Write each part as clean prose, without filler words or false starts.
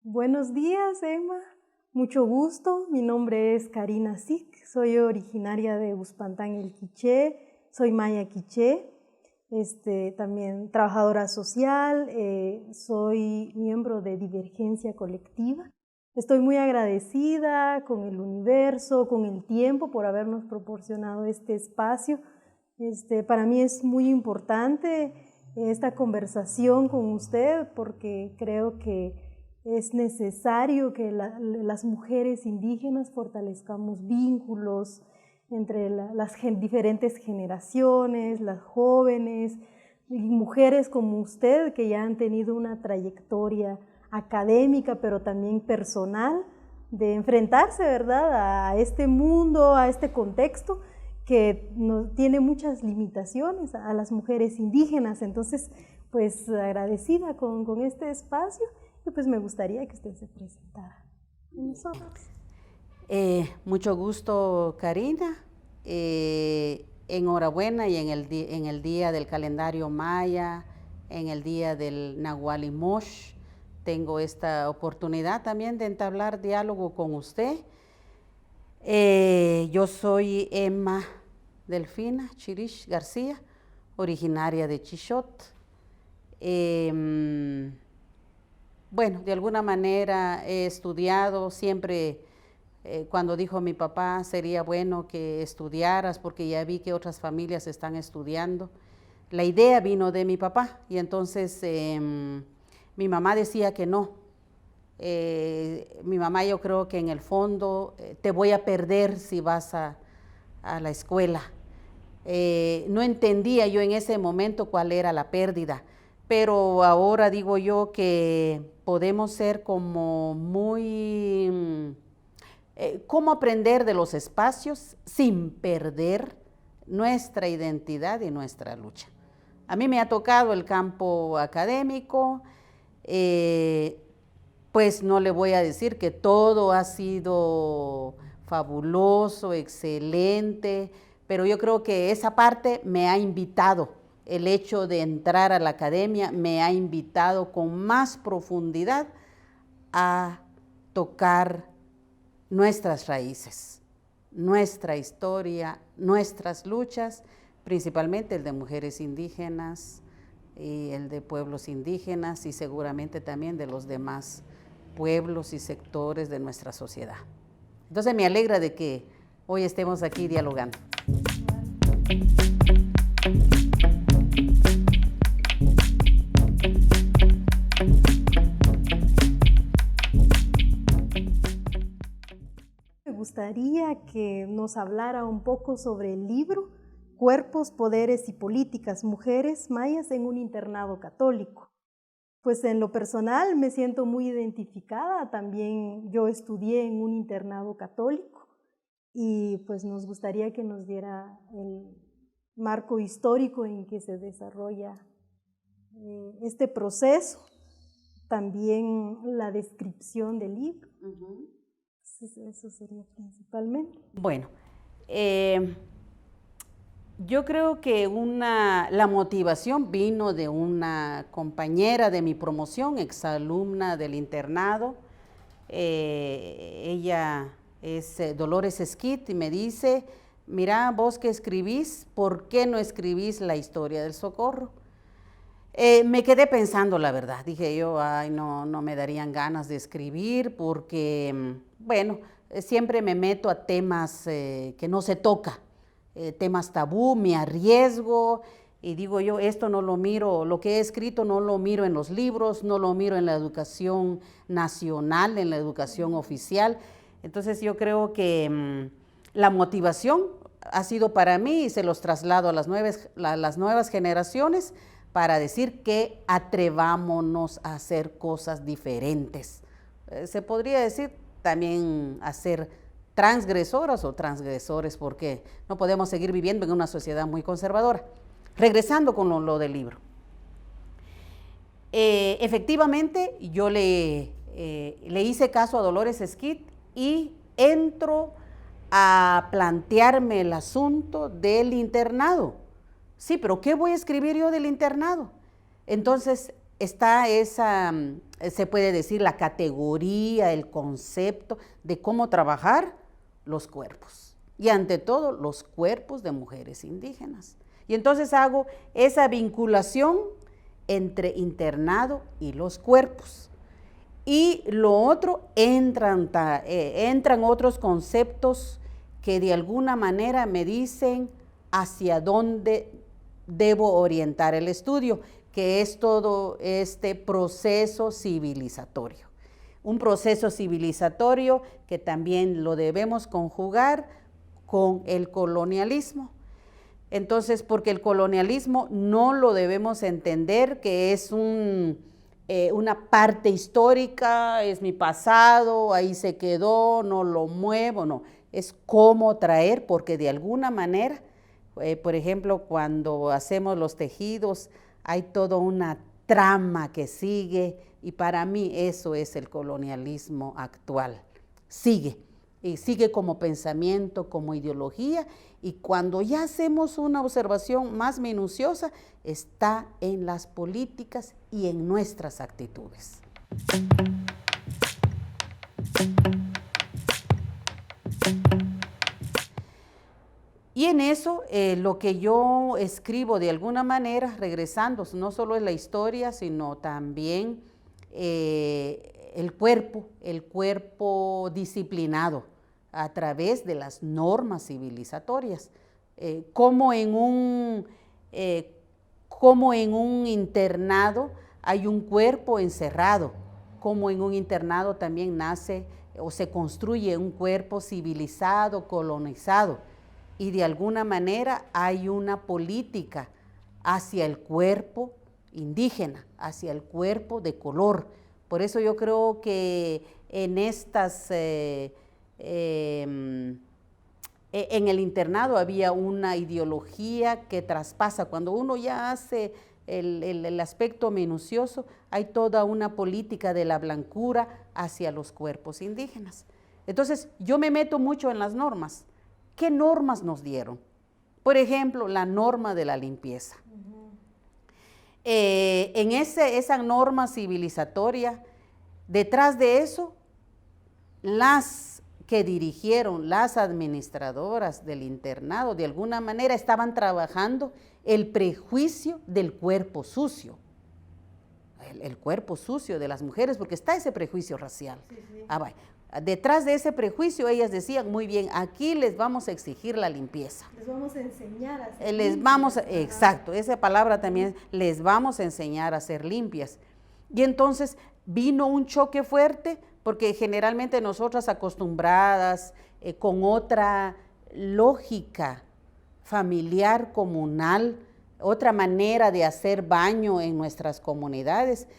Buenos días, Emma. Mucho gusto. Mi nombre es Karina Sic. Soy originaria de Uspantán, el Quiché. Soy maya quiché. También trabajadora social. Soy miembro de Divergencia Colectiva. Estoy muy agradecida con el universo, con el tiempo por habernos proporcionado este espacio. Para mí es muy importante esta conversación con usted porque creo que es necesario que las mujeres indígenas fortalezcamos vínculos entre las diferentes generaciones, las jóvenes y mujeres como usted que ya han tenido una trayectoria académica pero también personal de enfrentarse, ¿verdad?, a este mundo, a este contexto que tiene muchas limitaciones a las mujeres indígenas. Entonces, pues agradecida con este espacio. Y pues me gustaría que usted se presentara con nosotros. Mucho gusto, Karina. Enhorabuena y en el día del calendario maya, en el día del Nahual Mosh, tengo esta oportunidad también de entablar diálogo con usted. Yo soy Emma Delfina Chirish García, originaria de Chixot. Bueno, de alguna manera he estudiado, siempre cuando dijo mi papá sería bueno que estudiaras porque ya vi que otras familias están estudiando. La idea vino de mi papá y entonces mi mamá decía que no. Mi mamá, yo creo que en el fondo te voy a perder si vas a la escuela. No entendía yo en ese momento cuál era la pérdida. Pero ahora digo yo que podemos ser como cómo aprender de los espacios sin perder nuestra identidad y nuestra lucha. A mí me ha tocado el campo académico, pues no le voy a decir que todo ha sido fabuloso, excelente, pero yo creo que esa parte me ha invitado. El hecho de entrar a la academia me ha invitado con más profundidad a tocar nuestras raíces, nuestra historia, nuestras luchas, principalmente el de mujeres indígenas y el de pueblos indígenas y seguramente también de los demás pueblos y sectores de nuestra sociedad. Entonces me alegra de que hoy estemos aquí dialogando. Me gustaría que nos hablara un poco sobre el libro Cuerpos, Poderes y Políticas, Mujeres Mayas en un internado católico. Pues en lo personal me siento muy identificada, también yo estudié en un internado católico y pues nos gustaría que nos diera el marco histórico en que se desarrolla este proceso, también la descripción del libro. Eso sería principalmente. Bueno, yo creo que la motivación vino de una compañera de mi promoción, exalumna del internado. Ella es Dolores Esquit y me dice, mira, vos que escribís, ¿por qué no escribís la historia del Socorro? Me quedé pensando, la verdad, dije yo, ay, no me darían ganas de escribir porque, bueno, siempre me meto a temas que no se toca, temas tabú, me arriesgo y digo yo, esto no lo miro, lo que he escrito no lo miro en los libros, no lo miro en la educación nacional, en la educación oficial. Entonces yo creo que la motivación ha sido para mí y se los traslado a las nuevas generaciones para decir que atrevámonos a hacer cosas diferentes. Se podría decir también a ser transgresoras o transgresores, porque no podemos seguir viviendo en una sociedad muy conservadora. Regresando con lo del libro. Efectivamente, yo le hice caso a Dolores Esquit y entro a plantearme el asunto del internado. Sí, pero ¿qué voy a escribir yo del internado? Entonces está esa, se puede decir, la categoría, el concepto de cómo trabajar los cuerpos. Y ante todo, los cuerpos de mujeres indígenas. Y entonces hago esa vinculación entre internado y los cuerpos. Y lo otro, entran otros conceptos que de alguna manera me dicen hacia dónde debo orientar el estudio, que es todo este proceso civilizatorio. Un proceso civilizatorio que también lo debemos conjugar con el colonialismo. Entonces, porque el colonialismo no lo debemos entender que es una parte histórica, es mi pasado, ahí se quedó, no lo muevo, no. Es cómo traer, porque de alguna manera, por ejemplo, cuando hacemos los tejidos, hay toda una trama que sigue, y para mí eso es el colonialismo actual. Sigue, y sigue como pensamiento, como ideología, y cuando ya hacemos una observación más minuciosa, está en las políticas y en nuestras actitudes. Y en eso, lo que yo escribo de alguna manera, regresando, no solo es la historia, sino también el cuerpo disciplinado a través de las normas civilizatorias, como en un internado hay un cuerpo encerrado, como en un internado también nace o se construye un cuerpo civilizado, colonizado, y de alguna manera hay una política hacia el cuerpo indígena, hacia el cuerpo de color. Por eso yo creo que en el internado había una ideología que traspasa. Cuando uno ya hace el aspecto minucioso, hay toda una política de la blancura hacia los cuerpos indígenas. Entonces, yo me meto mucho en las normas. ¿Qué normas nos dieron? Por ejemplo, la norma de la limpieza. En esa norma civilizatoria, detrás de eso, las que dirigieron, las administradoras del internado, de alguna manera estaban trabajando el prejuicio del cuerpo sucio. El cuerpo sucio de las mujeres, porque está ese prejuicio racial. Sí, sí. Detrás de ese prejuicio, ellas decían, muy bien, aquí les vamos a exigir la limpieza. Les vamos a enseñar a ser limpias. Exacto, esa palabra también, les vamos a enseñar a ser limpias. Y entonces vino un choque fuerte, porque generalmente nosotras acostumbradas, con otra lógica familiar, comunal, otra manera de hacer baño en nuestras comunidades.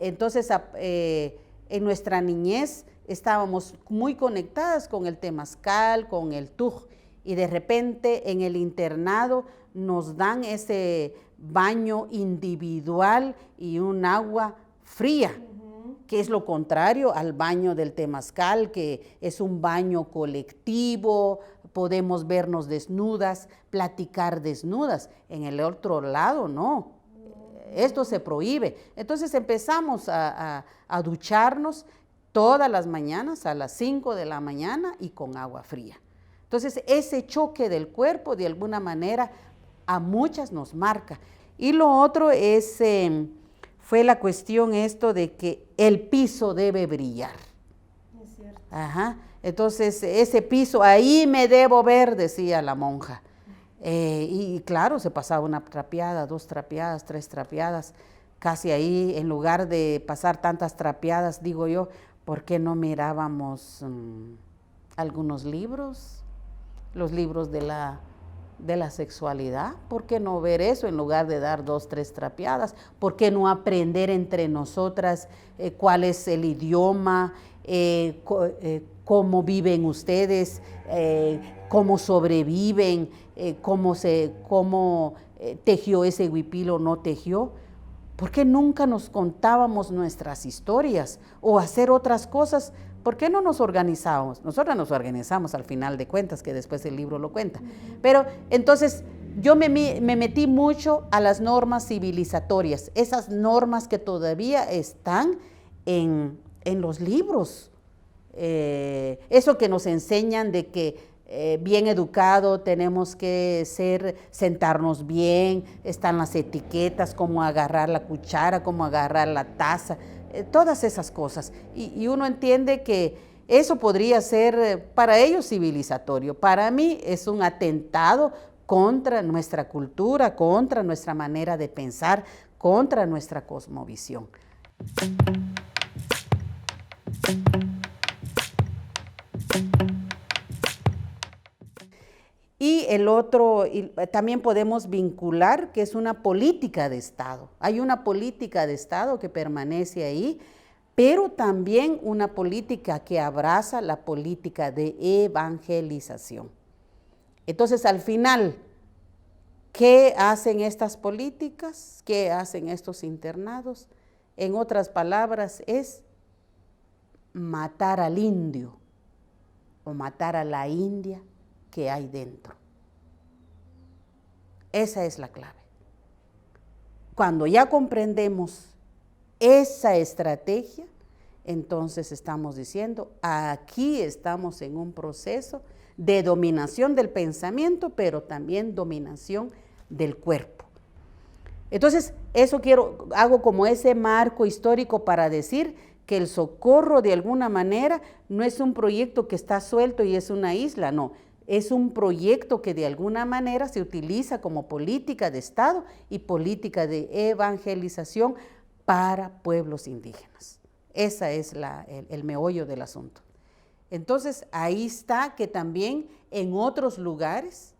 Entonces, en nuestra niñez estábamos muy conectadas con el temazcal, con el tuj, y de repente en el internado nos dan ese baño individual y un agua fría, que es lo contrario al baño del temazcal, que es un baño colectivo, podemos vernos desnudas, platicar desnudas. En el otro lado, no. Esto se prohíbe. Entonces empezamos a ducharnos todas las mañanas a las 5 de la mañana y con agua fría. Entonces ese choque del cuerpo de alguna manera a muchas nos marca. Y lo otro fue la cuestión esto de que el piso debe brillar. Es cierto. Ajá. Entonces ese piso, ahí me debo ver, decía la monja. Y claro, se pasaba una trapeada, 2 trapeadas, 3 trapeadas, casi ahí, en lugar de pasar tantas trapeadas, digo yo, ¿por qué no mirábamos algunos libros? Los libros de la de la sexualidad. ¿Por qué no ver eso en lugar de dar 2, 3 trapeadas? ¿Por qué no aprender entre nosotras cuál es el idioma, cómo viven ustedes, cómo sobreviven, cómo tejió ese huipil o no tejió? ¿Por qué nunca nos contábamos nuestras historias o hacer otras cosas? ¿Por qué no nos organizábamos? Nosotras nos organizamos al final de cuentas, que después el libro lo cuenta. Pero entonces yo me metí mucho a las normas civilizatorias, esas normas que todavía están en los libros. Eso que nos enseñan de que bien educado tenemos que sentarnos bien, están las etiquetas, cómo agarrar la cuchara, cómo agarrar la taza, todas esas cosas. Y uno entiende que eso podría ser para ellos civilizatorio. Para mí es un atentado contra nuestra cultura, contra nuestra manera de pensar, contra nuestra cosmovisión. Y el otro, también podemos vincular que es una política de Estado. Hay una política de Estado que permanece ahí, pero también una política que abraza la política de evangelización. Entonces, al final, ¿qué hacen estas políticas? ¿Qué hacen estos internados? En otras palabras, es matar al indio o matar a la india que hay dentro. Esa es la clave. Cuando ya comprendemos esa estrategia, entonces estamos diciendo, aquí estamos en un proceso de dominación del pensamiento, pero también dominación del cuerpo. Entonces, eso hago como ese marco histórico para decir que el Socorro de alguna manera no es un proyecto que está suelto y es una isla, no. Es un proyecto que de alguna manera se utiliza como política de Estado y política de evangelización para pueblos indígenas. Ese es el meollo del asunto. Entonces, ahí está que también en otros lugares,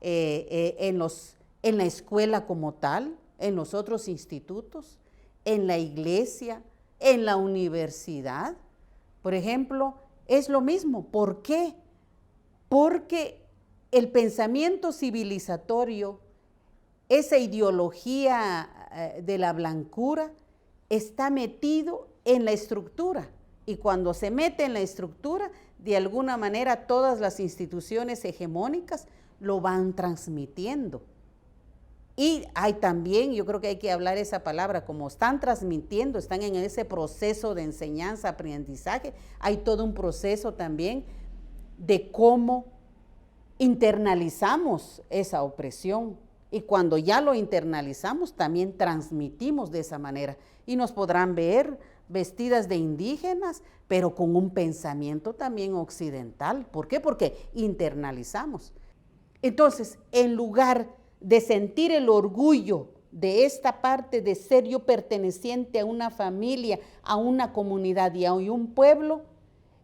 en la escuela como tal, en los otros institutos, en la iglesia, en la universidad, por ejemplo, es lo mismo. ¿Por qué? Porque el pensamiento civilizatorio, esa ideología de la blancura, está metido en la estructura. Y cuando se mete en la estructura, de alguna manera todas las instituciones hegemónicas lo van transmitiendo. Y hay también, yo creo que hay que hablar esa palabra, como están transmitiendo, están en ese proceso de enseñanza, aprendizaje, hay todo un proceso también de cómo internalizamos esa opresión. Y cuando ya lo internalizamos, también transmitimos de esa manera. Y nos podrán ver vestidas de indígenas, pero con un pensamiento también occidental. ¿Por qué? Porque internalizamos. Entonces, en lugar de sentir el orgullo de esta parte de ser yo perteneciente a una familia, a una comunidad y a un pueblo,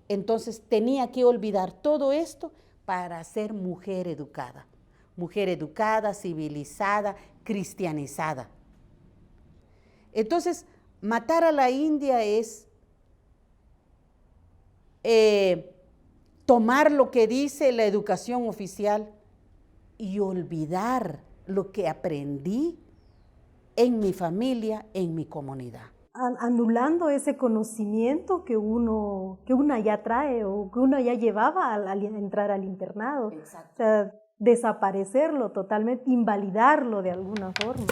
entonces tenía que olvidar todo esto para ser mujer educada, civilizada, cristianizada. Entonces, matar a la india es tomar lo que dice la educación oficial y olvidar lo que aprendí en mi familia, en mi comunidad. Anulando ese conocimiento que una ya trae o que uno ya llevaba al entrar al internado. Exacto. O sea, desaparecerlo totalmente, invalidarlo de alguna forma.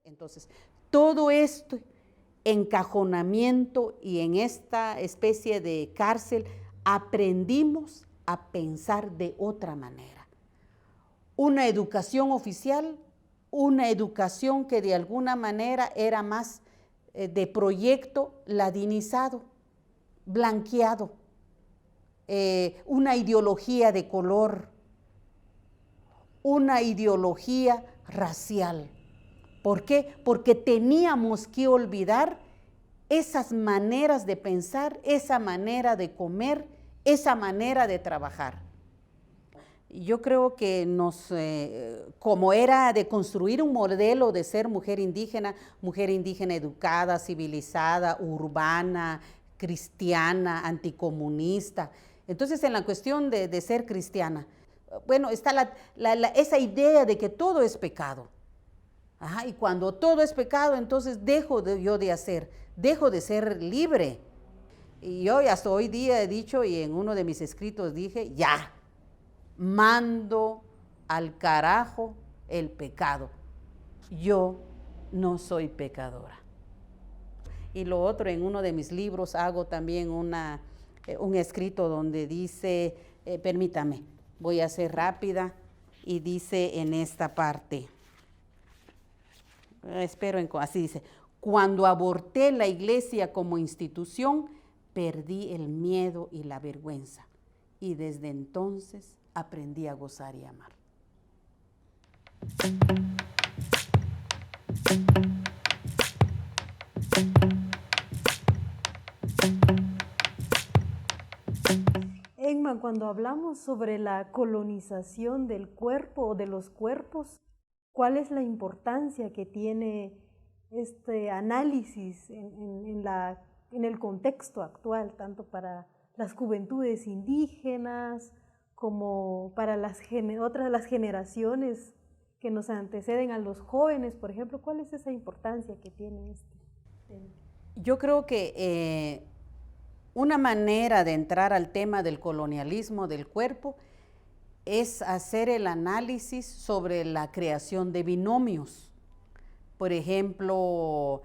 Entonces, todo esto encajonamiento y en esta especie de cárcel aprendimos a pensar de otra manera. Una educación oficial, una educación que de alguna manera era más de proyecto ladinizado, blanqueado, una ideología de color, una ideología racial. ¿Por qué? Porque teníamos que olvidar esas maneras de pensar, esa manera de comer, esa manera de trabajar. Yo creo que como era de construir un modelo de ser mujer indígena educada, civilizada, urbana, cristiana, anticomunista. Entonces, en la cuestión de ser cristiana, bueno, está esa idea de que todo es pecado. Ajá, y cuando todo es pecado, entonces dejo de ser libre. Y yo hasta hoy día he dicho, y en uno de mis escritos dije, ya, mando al carajo el pecado. Yo no soy pecadora. Y lo otro, en uno de mis libros hago también un escrito donde dice, permítame, voy a ser rápida, y dice en esta parte, así dice, cuando aborté la iglesia como institución, perdí el miedo y la vergüenza, y desde entonces aprendí a gozar y amar. Emma, cuando hablamos sobre la colonización del cuerpo o de los cuerpos, ¿cuál es la importancia que tiene este análisis en el contexto actual, tanto para las juventudes indígenas como para las generaciones que nos anteceden a los jóvenes, por ejemplo? ¿Cuál es esa importancia que tiene este tema? Yo creo que una manera de entrar al tema del colonialismo del cuerpo es hacer el análisis sobre la creación de binomios. Por ejemplo,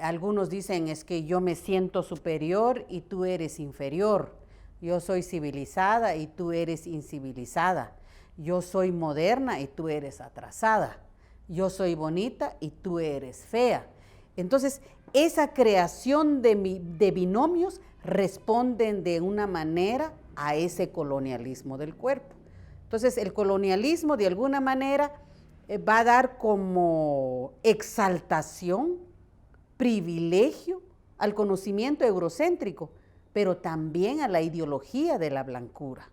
algunos dicen es que yo me siento superior y tú eres inferior. Yo soy civilizada y tú eres incivilizada. Yo soy moderna y tú eres atrasada. Yo soy bonita y tú eres fea. Entonces, esa creación de binomios responden de una manera a ese colonialismo del cuerpo. Entonces, el colonialismo de alguna manera va a dar como exaltación, privilegio al conocimiento eurocéntrico, pero también a la ideología de la blancura,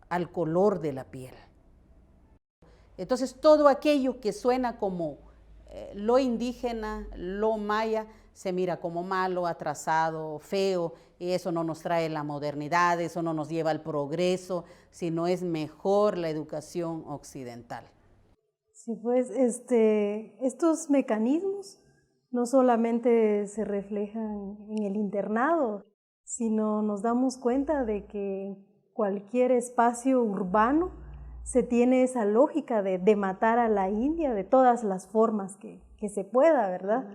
al color de la piel. Entonces, todo aquello que suena como lo indígena, lo maya, se mira como malo, atrasado, feo, y eso no nos trae la modernidad, eso no nos lleva al progreso, sino es mejor la educación occidental. Sí, pues estos mecanismos no solamente se reflejan en el internado, sino nos damos cuenta de que en cualquier espacio urbano se tiene esa lógica de matar a la india de todas las formas que se pueda, ¿verdad?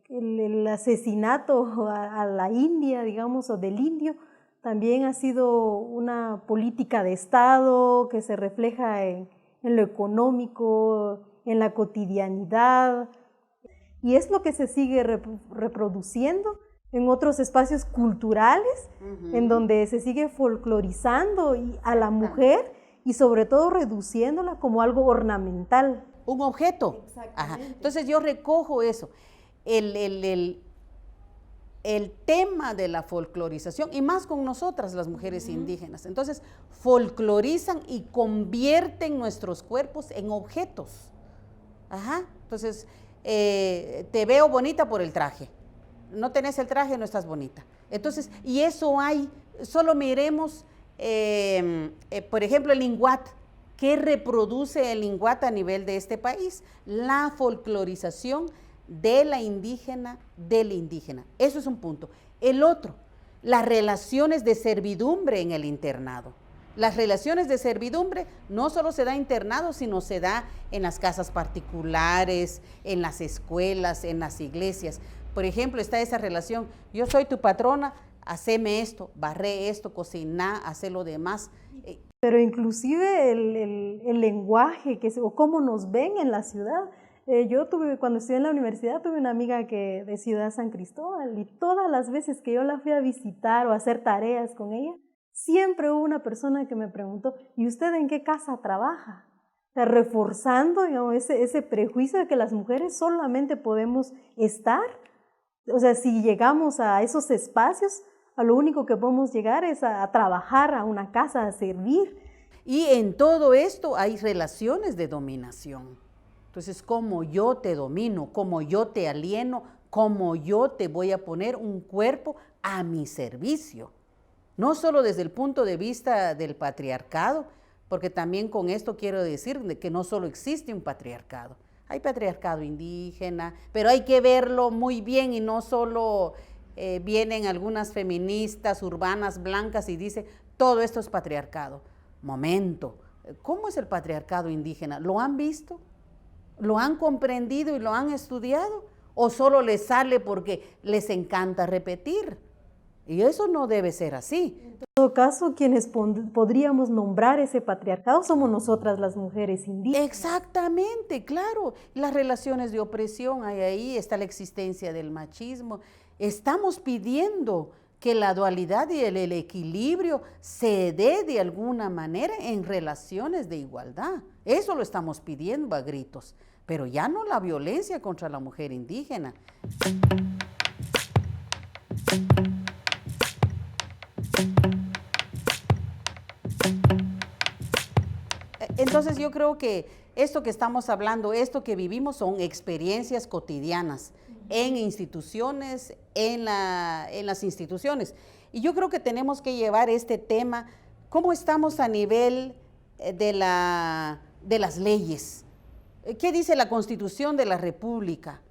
El asesinato a la india, digamos, o del indio, también ha sido una política de Estado que se refleja en lo económico, en la cotidianidad, y es lo que se sigue reproduciendo en otros espacios culturales, en donde se sigue folclorizando a la mujer y sobre todo reduciéndola como algo ornamental. Un objeto. Ajá. Entonces yo recojo eso. El tema de la folclorización, y más con nosotras las mujeres indígenas, entonces folclorizan y convierten nuestros cuerpos en objetos. Ajá. Entonces, te veo bonita por el traje. No tenés el traje, no estás bonita. Entonces, y eso hay, solo miremos, por ejemplo, el linguat. ¿Qué reproduce el linguat a nivel de este país? La folclorización de la indígena, del indígena. Eso es un punto. El otro, las relaciones de servidumbre en el internado. Las relaciones de servidumbre no solo se da internado, sino se da en las casas particulares, en las escuelas, en las iglesias. Por ejemplo, está esa relación, yo soy tu patrona, haceme esto, barré esto, cociná, hacé lo demás. Pero inclusive el lenguaje, o cómo nos ven en la ciudad. Cuando estudié en la universidad, tuve una amiga de Ciudad San Cristóbal, y todas las veces que yo la fui a visitar o a hacer tareas con ella, siempre hubo una persona que me preguntó, ¿y usted en qué casa trabaja? O sea, reforzando, digamos, ese prejuicio de que las mujeres solamente podemos estar O sea, si llegamos a esos espacios, a lo único que podemos llegar es a trabajar, a una casa, a servir. Y en todo esto hay relaciones de dominación. Entonces, como yo te domino, como yo te alieno, como yo te voy a poner un cuerpo a mi servicio. No solo desde el punto de vista del patriarcado, porque también con esto quiero decir que no solo existe un patriarcado. Hay patriarcado indígena, pero hay que verlo muy bien y no solo vienen algunas feministas urbanas blancas y dicen, todo esto es patriarcado. Momento, ¿cómo es el patriarcado indígena? ¿Lo han visto? ¿Lo han comprendido y lo han estudiado? ¿O solo les sale porque les encanta repetir? Y eso no debe ser así. En todo caso, quienes podríamos nombrar ese patriarcado somos nosotras las mujeres indígenas. Exactamente, claro. Las relaciones de opresión hay ahí, está la existencia del machismo. Estamos pidiendo que la dualidad y el equilibrio se dé de alguna manera en relaciones de igualdad. Eso lo estamos pidiendo a gritos, pero ya no la violencia contra la mujer indígena. Entonces yo creo que esto que estamos hablando, esto que vivimos son experiencias cotidianas en instituciones, en las instituciones. Y yo creo que tenemos que llevar este tema, cómo estamos a nivel de las leyes. ¿Qué dice la Constitución de la República?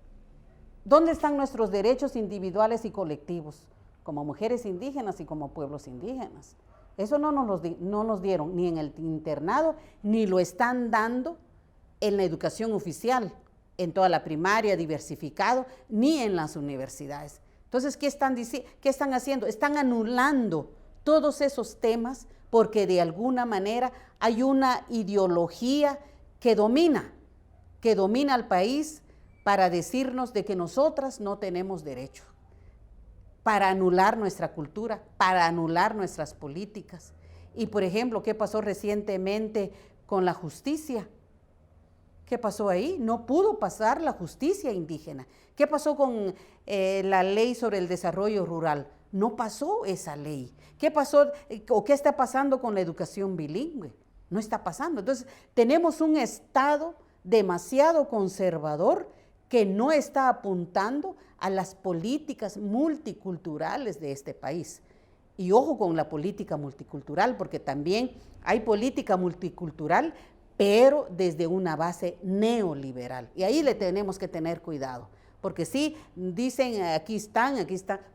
¿Dónde están nuestros derechos individuales y colectivos, como mujeres indígenas y como pueblos indígenas? Eso no nos dieron ni en el internado, ni lo están dando en la educación oficial, en toda la primaria, diversificado, ni en las universidades. Entonces, ¿qué están haciendo? Están anulando todos esos temas porque de alguna manera hay una ideología que domina al país para decirnos de que nosotras no tenemos derecho, para anular nuestra cultura, para anular nuestras políticas. Y, por ejemplo, ¿qué pasó recientemente con la justicia? ¿Qué pasó ahí? No pudo pasar la justicia indígena. ¿Qué pasó con la ley sobre el desarrollo rural? No pasó esa ley. ¿Qué pasó o qué está pasando con la educación bilingüe? No está pasando. Entonces, tenemos un Estado demasiado conservador que no está apuntando a las políticas multiculturales de este país. Y ojo con la política multicultural, porque también hay política multicultural, pero desde una base neoliberal. Y ahí le tenemos que tener cuidado, porque sí, dicen aquí están,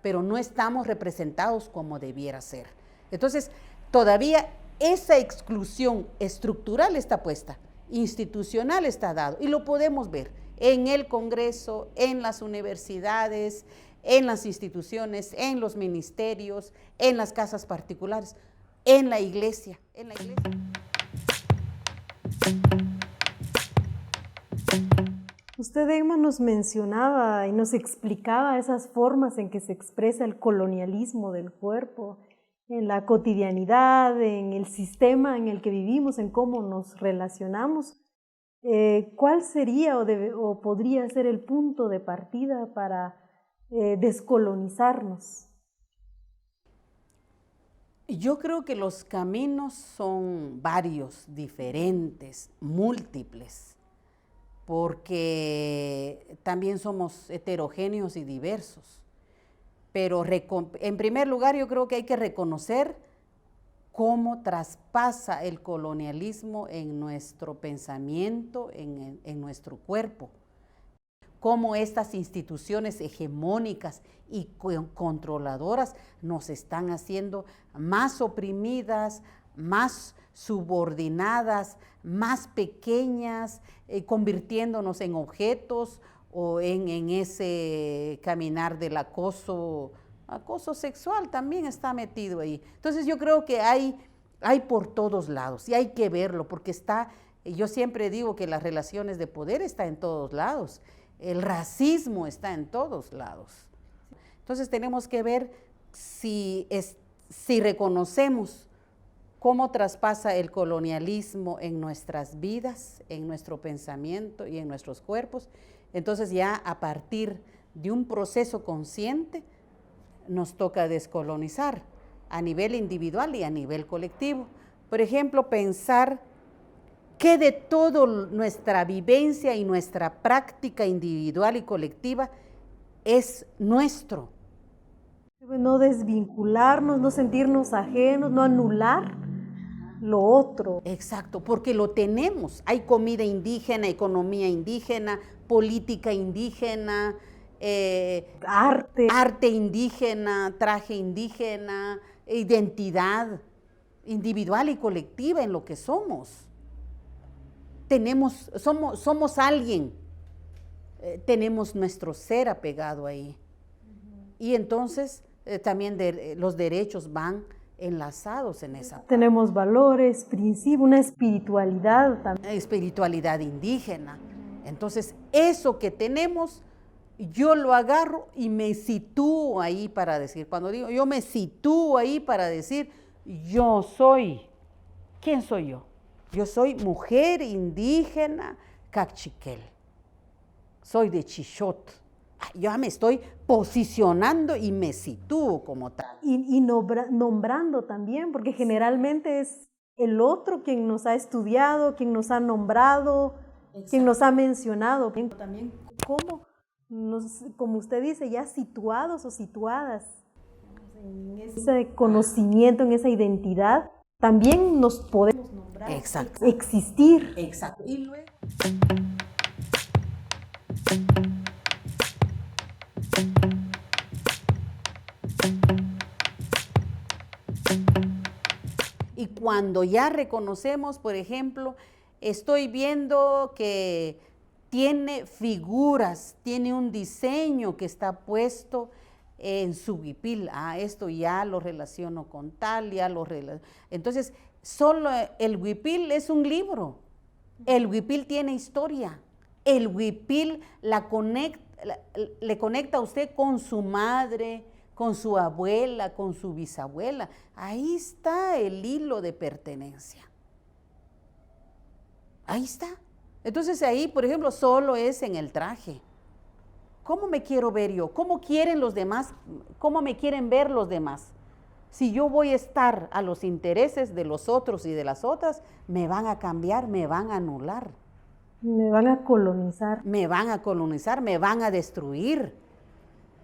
pero no estamos representados como debiera ser. Entonces, todavía esa exclusión estructural está puesta, institucional está dado, y lo podemos ver en el Congreso, en las universidades, en las instituciones, en los ministerios, en las casas particulares, en la iglesia. Usted, Emma, nos mencionaba y nos explicaba esas formas en que se expresa el colonialismo del cuerpo, en la cotidianidad, en el sistema en el que vivimos, en cómo nos relacionamos. ¿Cuál sería o podría ser el punto de partida para descolonizarnos? Yo creo que los caminos son varios, diferentes, múltiples, porque también somos heterogéneos y diversos. Pero en primer lugar yo creo que hay que reconocer cómo traspasa el colonialismo en nuestro pensamiento, en nuestro cuerpo. Cómo estas instituciones hegemónicas y controladoras nos están haciendo más oprimidas, más subordinadas, más pequeñas, convirtiéndonos en objetos o en ese caminar del acoso sexual también está metido ahí. Entonces yo creo que hay por todos lados y hay que verlo porque yo siempre digo que las relaciones de poder están en todos lados, el racismo está en todos lados. Entonces tenemos que ver si reconocemos cómo traspasa el colonialismo en nuestras vidas, en nuestro pensamiento y en nuestros cuerpos. Entonces ya a partir de un proceso consciente, nos toca descolonizar a nivel individual y a nivel colectivo. Por ejemplo, pensar que de toda nuestra vivencia y nuestra práctica individual y colectiva es nuestro. No desvincularnos, no sentirnos ajenos, no anular lo otro. Exacto, porque lo tenemos. Hay comida indígena, economía indígena, política indígena, arte indígena, traje indígena, identidad individual y colectiva en lo que somos. Somos alguien, tenemos nuestro ser apegado ahí. Y entonces también los derechos van enlazados en esa parte. Tenemos valores, principios, una espiritualidad también. Espiritualidad indígena. Entonces, eso que tenemos, yo lo agarro y me sitúo ahí para decir, cuando digo yo me sitúo ahí para decir, yo soy, ¿quién soy yo? Yo soy mujer indígena cachiquel, soy de Chichot. Ya me estoy posicionando y me sitúo como tal. Y nombrando también, porque generalmente es el otro quien nos ha estudiado, quien nos ha nombrado, exacto, quien nos ha mencionado. También como usted dice, ya situados o situadas en ese conocimiento, en esa identidad, también nos podemos nombrar, exacto, existir. Exacto. Y luego... Y cuando ya reconocemos, por ejemplo, estoy viendo que tiene figuras, tiene un diseño que está puesto en su huipil. Esto ya lo relaciono con tal, entonces, solo el huipil es un libro. El huipil tiene historia. El huipil le conecta a usted con su madre, con su abuela, con su bisabuela. Ahí está el hilo de pertenencia. Ahí está. Entonces ahí, por ejemplo, solo es en el traje. ¿Cómo me quiero ver yo? ¿Cómo quieren los demás? ¿Cómo me quieren ver los demás? Si yo voy a estar a los intereses de los otros y de las otras, me van a cambiar, me van a anular. Me van a colonizar. Me van a colonizar, me van a destruir.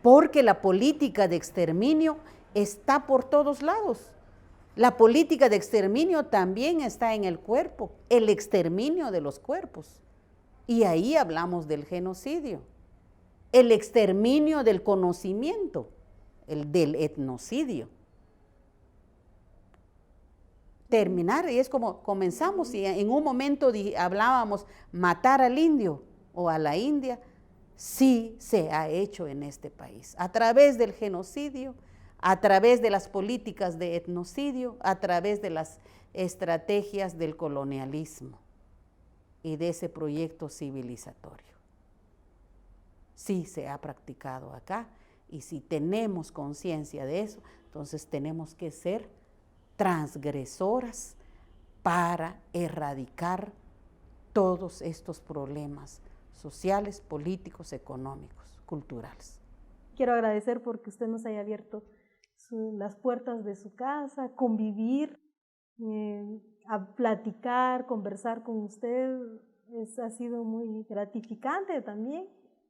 Porque la política de exterminio está por todos lados. La política de exterminio también está en el cuerpo, el exterminio de los cuerpos. Y ahí hablamos del genocidio, el exterminio del conocimiento, del etnocidio. Terminar, y es como comenzamos, y en un momento hablábamos matar al indio o a la india. Sí se ha hecho en este país, a través del genocidio, a través de las políticas de etnocidio, a través de las estrategias del colonialismo y de ese proyecto civilizatorio. Sí se ha practicado acá, y si tenemos conciencia de eso, entonces tenemos que ser transgresoras para erradicar todos estos problemas sociales, políticos, económicos, culturales. Quiero agradecer porque usted nos haya abierto las puertas de su casa, convivir, a platicar, conversar con usted. Ha sido muy gratificante también,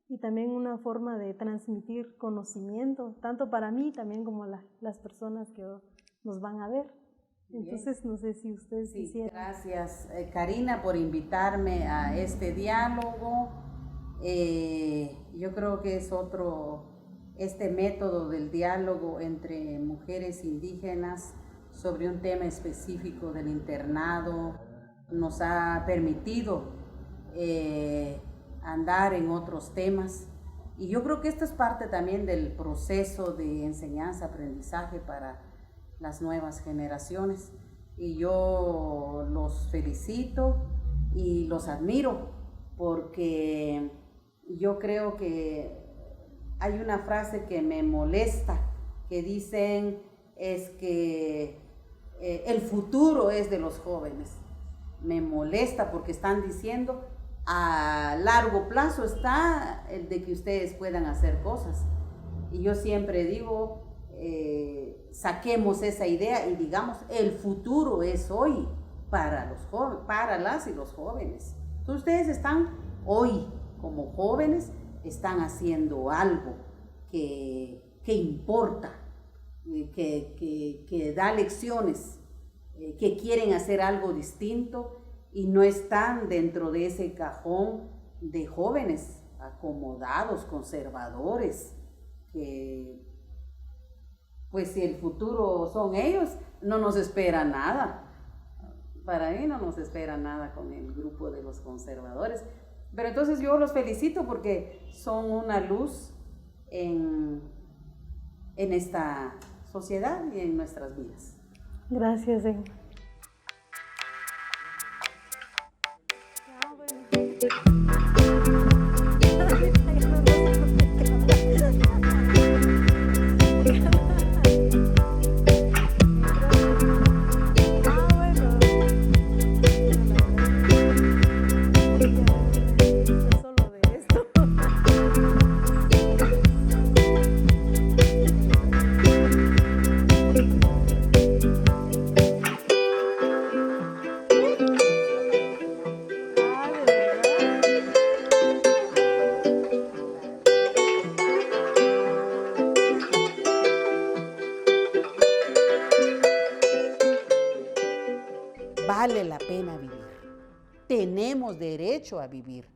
y también una forma de transmitir conocimiento, tanto para mí también como las personas que nos van a ver. Entonces, no sé si usted quisiera. Gracias, Karina, por invitarme a este diálogo. Yo creo que es este método del diálogo entre mujeres indígenas sobre un tema específico del internado nos ha permitido andar en otros temas. Y yo creo que esto es parte también del proceso de enseñanza-aprendizaje para las nuevas generaciones, y yo los felicito y los admiro, porque yo creo que hay una frase que me molesta, que dicen es que el futuro es de los jóvenes. Me molesta porque están diciendo a largo plazo está el de que ustedes puedan hacer cosas. Y yo siempre digo, saquemos esa idea y digamos, el futuro es hoy para los jóvenes, para las y los jóvenes. Entonces ustedes están hoy como jóvenes, están haciendo algo que importa, que da lecciones, que quieren hacer algo distinto y no están dentro de ese cajón de jóvenes acomodados, conservadores, que pues si el futuro son ellos, no nos espera nada. Para mí no nos espera nada con el grupo de los conservadores. Pero entonces yo los felicito porque son una luz en esta sociedad y en nuestras vidas. Gracias, Emma. Vale la pena vivir. Tenemos derecho a vivir.